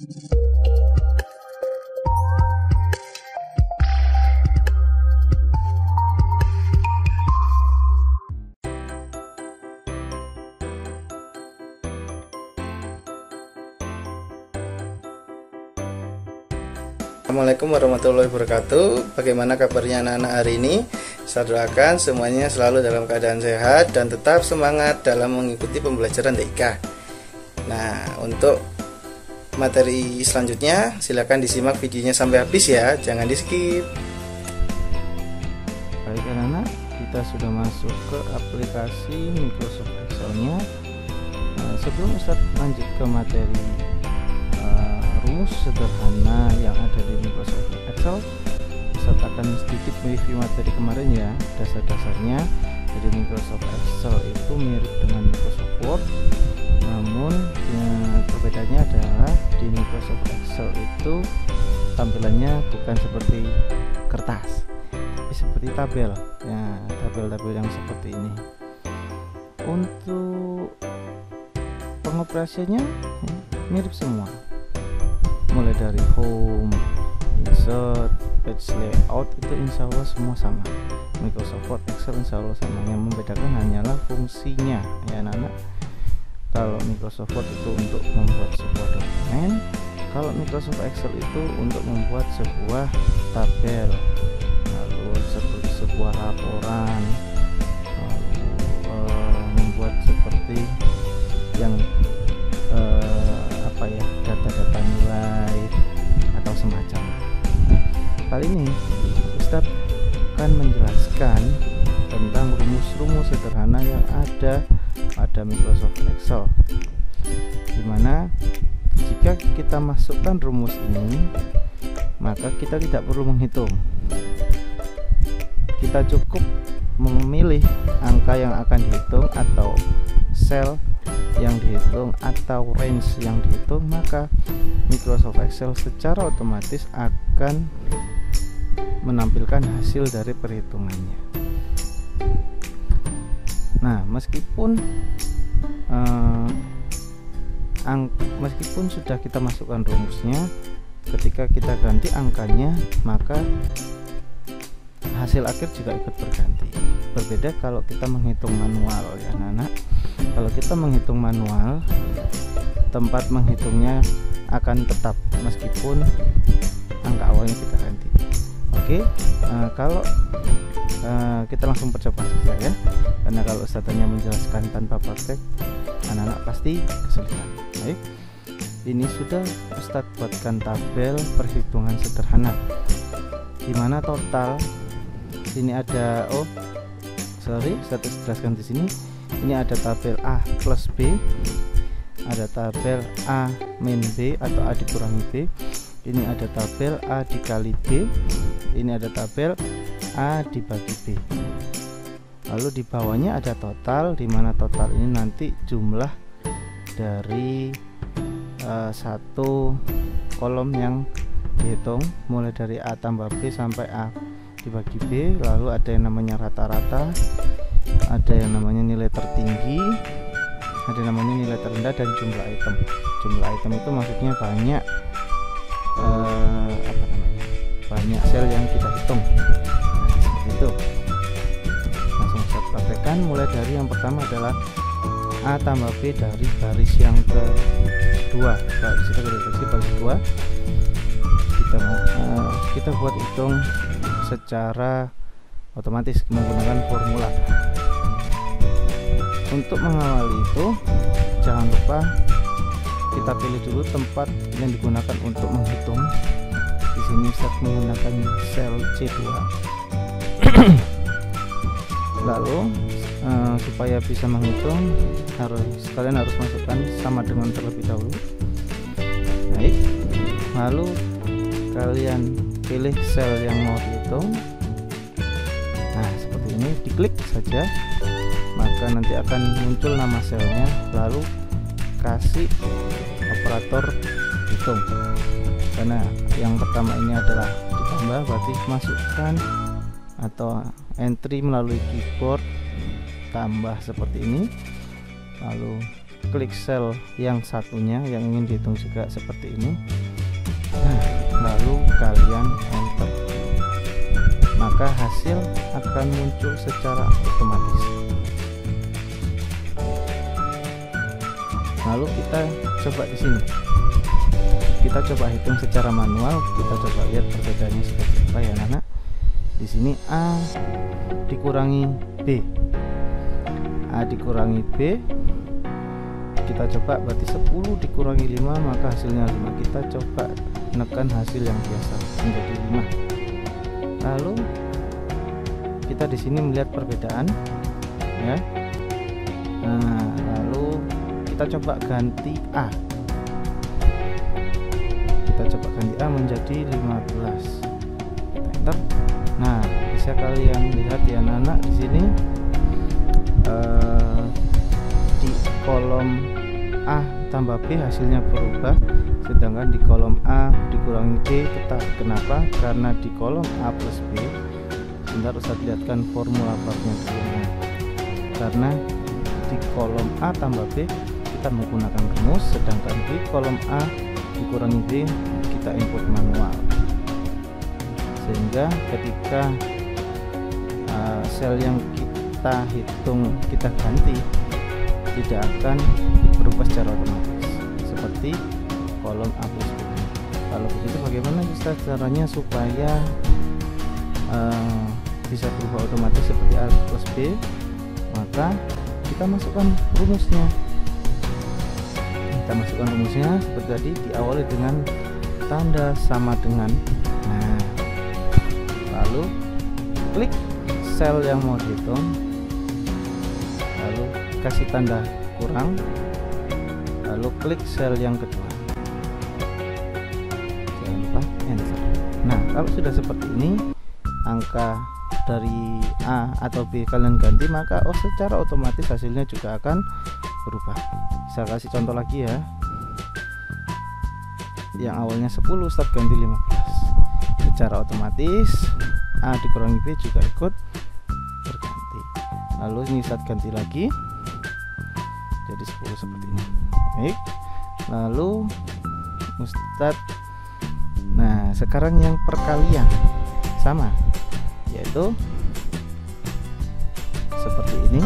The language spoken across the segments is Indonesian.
Assalamualaikum warahmatullahi wabarakatuh. Bagaimana kabarnya anak-anak hari ini? Saya doakan semuanya selalu dalam keadaan sehat dan tetap semangat dalam mengikuti pembelajaran TIK. Nah, untuk materi selanjutnya silakan disimak videonya sampai habis ya, jangan di skip. Baik anak-anak, kita sudah masuk ke aplikasi Microsoft Excel-nya. Sebelum Ustadz lanjut ke materi rumus sederhana yang ada di Microsoft Excel, Ustadz akan sedikit mereview materi kemarin ya, dasar-dasarnya. Jadi Microsoft Excel itu mirip dengan Microsoft Word, namun perbedaannya adalah di Microsoft Excel itu tampilannya bukan seperti kertas, tapi seperti tabel ya, tabel-tabel yang seperti ini. Untuk pengoperasiannya mirip semua, mulai dari home, insert, page layout, itu insya Allah semua sama. Microsoft Word, Excel insya Allah sama, yang membedakan hanyalah fungsinya ya anak-anak. Kalau Microsoft Word itu untuk membuat sebuah dokumen, kalau Microsoft Excel itu untuk membuat sebuah tabel, lalu seperti sebuah laporan, lalu membuat seperti yang data-data nilai atau semacam. Kali ini Ustadz akan menjelaskan tentang rumus-rumus sederhana yang ada pada Microsoft Excel, dimana jika kita masukkan rumus ini maka kita tidak perlu menghitung, kita cukup memilih angka yang akan dihitung atau sel yang dihitung atau range yang dihitung, maka Microsoft Excel secara otomatis akan menampilkan hasil dari perhitungannya. Nah, meskipun sudah kita masukkan rumusnya, ketika kita ganti angkanya maka hasil akhir juga ikut berganti. Berbeda kalau kita menghitung manual ya anak-anak. Kalau kita menghitung manual, tempat menghitungnya akan tetap meskipun angka awalnya kita ganti. Oke, kalau kita langsung percoba saja ya, karena kalau Ustadz hanya menjelaskan tanpa praktek, anak-anak pasti kesulitan. Baik, ini sudah Ustadz buatkan tabel perhitungan sederhana, dimana total ini ada Ustadz jelaskan di sini. Ini ada tabel A plus B, ada tabel A min B atau A dikurangi B, ini ada tabel A dikali B, ini ada tabel A dibagi B. Lalu di bawahnya ada total, dimana total ini nanti jumlah dari satu kolom yang dihitung, mulai dari A tambah B sampai A dibagi B. Lalu ada yang namanya rata-rata, ada yang namanya nilai tertinggi, ada yang namanya nilai terendah, dan jumlah item. Jumlah item itu maksudnya banyak banyak sel yang kita hitung. Nah, itu langsung saya praktekkan. Mulai dari yang pertama adalah A tambah B dari baris yang kedua. Di situ deteksi baris kedua. Kita buat hitung secara otomatis menggunakan formula. Untuk mengawali itu, jangan lupa kita pilih dulu tempat yang digunakan untuk menghitung. Di sini saya menggunakan sel C2. Lalu supaya bisa menghitung, kalian harus masukkan sama dengan terlebih dahulu. Baik, lalu kalian pilih sel yang mau dihitung. Nah, seperti ini, diklik saja, maka nanti akan muncul nama selnya, lalu kasih operator hitung. Karena yang pertama ini adalah ditambah, berarti masukkan atau entry melalui keyboard tambah seperti ini, lalu klik sel yang satunya yang ingin dihitung juga seperti ini. Nah, lalu kalian enter, maka hasil akan muncul secara otomatis. Lalu kita coba di sini, kita coba hitung secara manual, kita coba lihat perbedaannya seperti apa ya anak. Di sini A dikurangi B, A dikurangi B, kita coba berarti 10 dikurangi 5 maka hasilnya 5. Kita coba menekan hasil yang biasa menjadi 5. Lalu kita di sini melihat perbedaan ya. Nah, lalu kita coba ganti A, kita coba ganti A menjadi 15. Enter. Nah, bisa kalian lihat ya anak-anak di sini di kolom A tambah B hasilnya berubah, sedangkan di kolom A dikurangi B tetap. Kenapa? Karena di kolom A plus B, sebentar Ustaz lihatkan formula babnya dulu. Karena di kolom A tambah B kita menggunakan rumus, sedangkan di kolom A dikurangi B kita input manual, sehingga ketika sel yang kita hitung kita ganti tidak akan berubah secara otomatis seperti kolom A plus B. Kalau begitu bagaimana Ustaz caranya supaya bisa berubah otomatis seperti A plus B? Maka kita masukkan rumusnya. Kita masukkan rumusnya seperti tadi, diawali dengan tanda sama dengan. Nah, lalu klik sel yang mau dihitung, lalu kasih tanda kurang, lalu klik sel yang kedua, jangan lupa enter. Nah, kalau sudah seperti ini, angka dari A atau B kalian ganti, maka secara otomatis hasilnya juga akan berubah. Saya kasih contoh lagi ya, yang awalnya 10 Ustaz ganti 15, secara otomatis A dikurangi B juga ikut berganti. Lalu ini Ustaz ganti lagi jadi 10 seperti ini. Baik, lalu Ustaz, nah sekarang yang perkalian sama, yaitu seperti ini,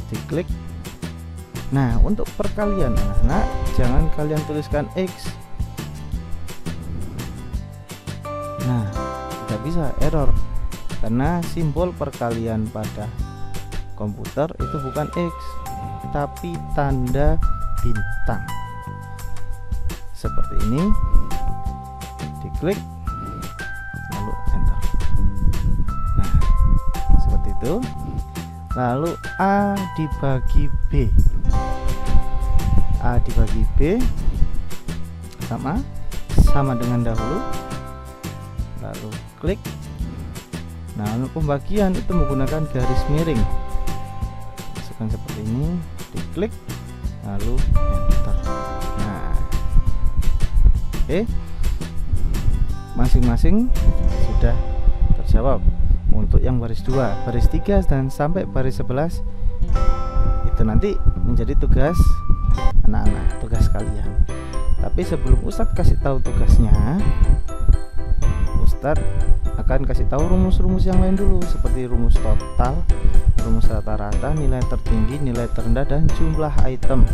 diklik. Nah, untuk perkalian anak-anak jangan kalian tuliskan X. Nah, tidak bisa, error, karena simbol perkalian pada komputer itu bukan X tapi tanda bintang seperti ini. Diklik lalu enter. Nah, seperti itu. Lalu A dibagi B, A dibagi B sama dengan dahulu. Lalu klik. Nah, untuk pembagian itu menggunakan garis miring, masukkan seperti ini, diklik lalu enter. Nah, oke, masing-masing sudah terjawab. Untuk yang baris 2, baris 3 dan sampai baris 11 itu nanti menjadi tugas anak-anak, tugas kalian. Tapi sebelum Ustadz kasih tahu tugasnya, Ustadz akan kasih tahu rumus-rumus yang lain dulu, seperti rumus total, rumus rata-rata, nilai tertinggi, nilai terendah, dan jumlah item.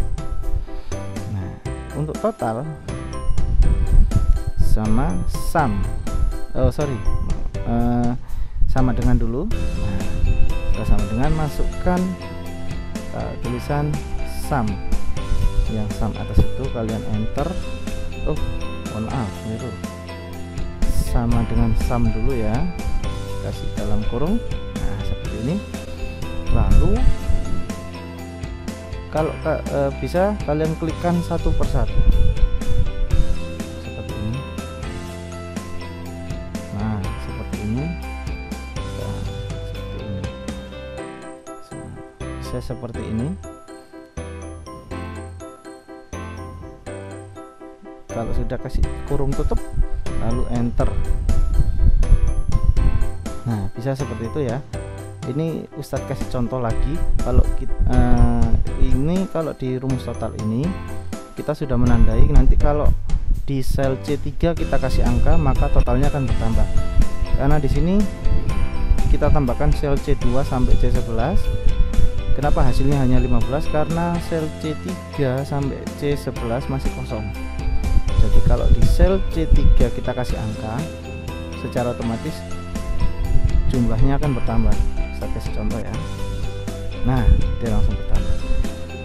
Nah, untuk total sama sama dengan dulu. Nah, kita sama dengan, masukkan tulisan sum, yang sum atas itu kalian enter. Mohon maaf, itu sama dengan sum dulu ya, kasih dalam kurung. Nah, seperti ini. Lalu kalau bisa kalian klikkan satu persatu seperti ini. Nah, seperti ini. Seperti ini. Kalau sudah kasih kurung tutup lalu enter. Nah, bisa seperti itu ya. Ini Ustadz kasih contoh lagi. Kalau ini kalau di rumus total ini kita sudah menandai, nanti kalau di sel C3 kita kasih angka maka totalnya akan bertambah. Karena di sini kita tambahkan sel C2 sampai C11. Kenapa hasilnya hanya 15? Karena sel C3 sampai C11 masih kosong. Jadi kalau di sel C3 kita kasih angka, secara otomatis jumlahnya akan bertambah. Saya kasih contoh ya. Nah, dia langsung bertambah.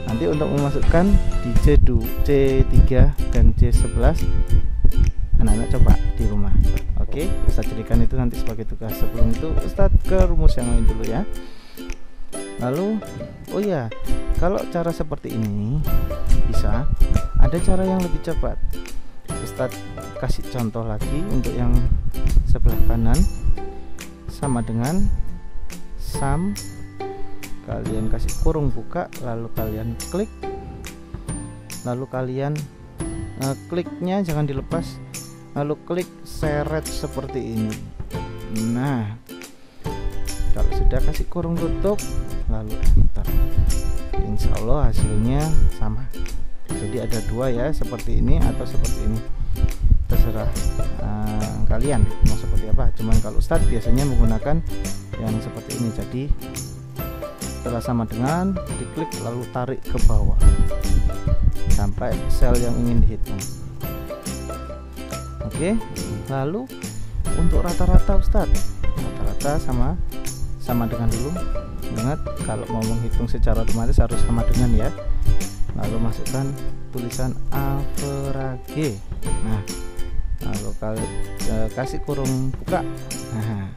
Nanti untuk memasukkan di C3 dan C11, anak-anak coba di rumah. Oke, Ustadz jadikan itu nanti sebagai tugas. Sebelum itu Ustadz ke rumus yang lain dulu ya. Lalu, oh ya, kalau cara seperti ini bisa, ada cara yang lebih cepat. Ustadz kasih contoh lagi untuk yang sebelah kanan, sama dengan sum, kalian kasih kurung buka, lalu kalian klik, lalu kalian kliknya jangan dilepas, lalu klik seret seperti ini. Nah, kalau sudah kasih kurung tutup, lalu enter, insya Allah hasilnya sama. Jadi ada dua ya, seperti ini atau seperti ini, terserah kalian mau seperti apa. Cuman kalau Ustadz biasanya menggunakan yang seperti ini. Jadi setelah sama dengan, diklik lalu tarik ke bawah sampai sel yang ingin dihitung. Oke, lalu untuk rata-rata Ustadz, rata-rata sama dengan dulu. Ingat, kalau mau menghitung secara otomatis harus sama dengan ya. Lalu masukkan tulisan average. Nah, lalu kasih kurung buka. Nah,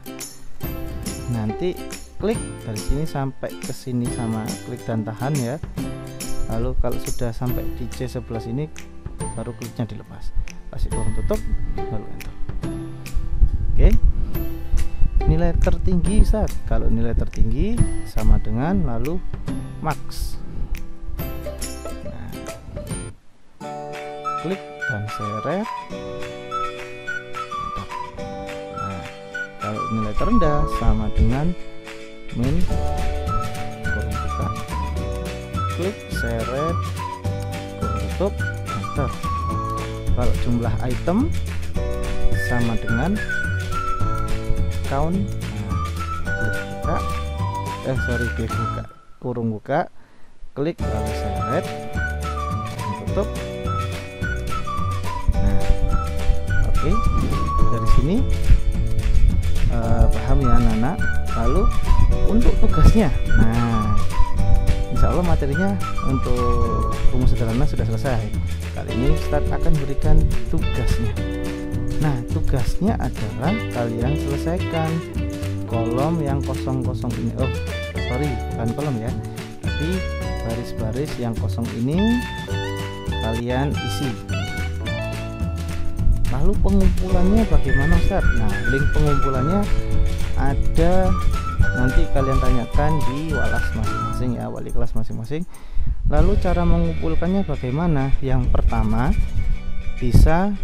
nanti klik dari sini sampai ke sini sama klik dan tahan ya. Lalu kalau sudah sampai di C11 ini baru kliknya dilepas. Kasih kurung tutup lalu enter. Oke. Nilai tertinggi Ustaz. Kalau nilai tertinggi sama dengan lalu max. Nah, klik dan seret. Nah, kalau nilai terendah sama dengan min, kurung buka, klik seret, kurung tutup, enter. Kalau jumlah item sama dengan count, nah, klik buka, kurung buka, klik lalu seret, kurung tutup. Nah, oke, dari sini paham ya anak-anak. Lalu untuk tugasnya, nah insya Allah materinya untuk rumus sederhana sudah selesai. Kali ini Ustadz akan berikan tugasnya. Nah, tugasnya adalah kalian selesaikan kolom yang kosong-kosong ini. Oh, sorry, bukan kolom ya, tapi baris-baris yang kosong ini kalian isi. Lalu pengumpulannya bagaimana Ustaz? Nah, link pengumpulannya ada, nanti kalian tanyakan di walas masing-masing ya, wali kelas masing-masing. Lalu cara mengumpulkannya bagaimana? Yang pertama, bisa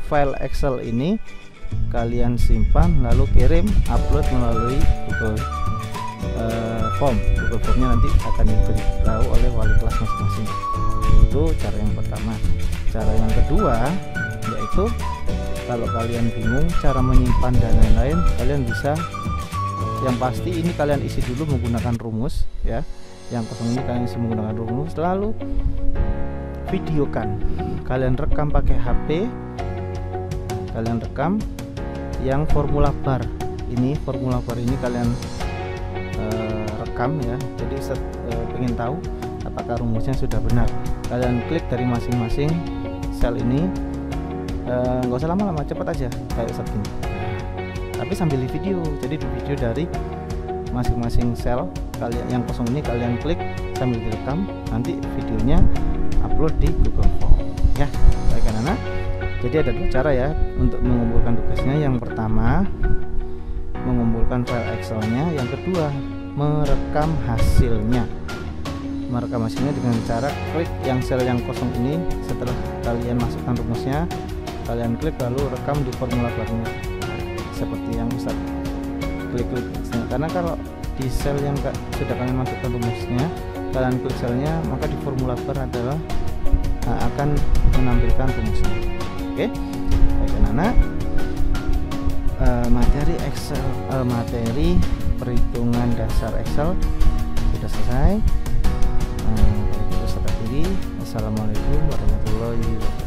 file Excel ini kalian simpan lalu kirim upload melalui Google Form. Google Formnya nanti akan diberitahu oleh wali kelas masing-masing. Itu cara yang pertama. Cara yang kedua yaitu kalau kalian bingung cara menyimpan dan lain-lain, kalian bisa, yang pasti ini kalian isi dulu menggunakan rumus ya. Yang kosong ini kalian isi menggunakan rumus, lalu videokan. Kalian rekam pakai HP, kalian rekam yang formula bar ini, kalian rekam ya. Jadi pengen tahu apakah rumusnya sudah benar, kalian klik dari masing-masing sel ini, nggak usah lama-lama, cepat aja kayak saat ini. Tapi sambil di video, jadi di video dari masing-masing sel kalian yang kosong ini kalian klik sambil direkam, nanti videonya upload di Google Form ya. Baik anak-anak, jadi ada dua cara ya untuk mengumpulkan tugasnya. Yang pertama mengumpulkan file Excelnya, yang kedua merekam hasilnya. Merekam hasilnya dengan cara klik yang sel yang kosong ini, setelah kalian masukkan rumusnya kalian klik lalu rekam di formula barnya seperti yang Ustaz klik. Karena kalau di sel yang sudah kalian masukkan rumusnya, kalian klik selnya, maka di formula bar adalah akan menampilkan rumusnya. Oke, baik anak-anak, materi Excel, materi perhitungan dasar Excel sudah selesai. Kalau gitu saya akhiri. Assalamualaikum warahmatullahi wabarakatuh.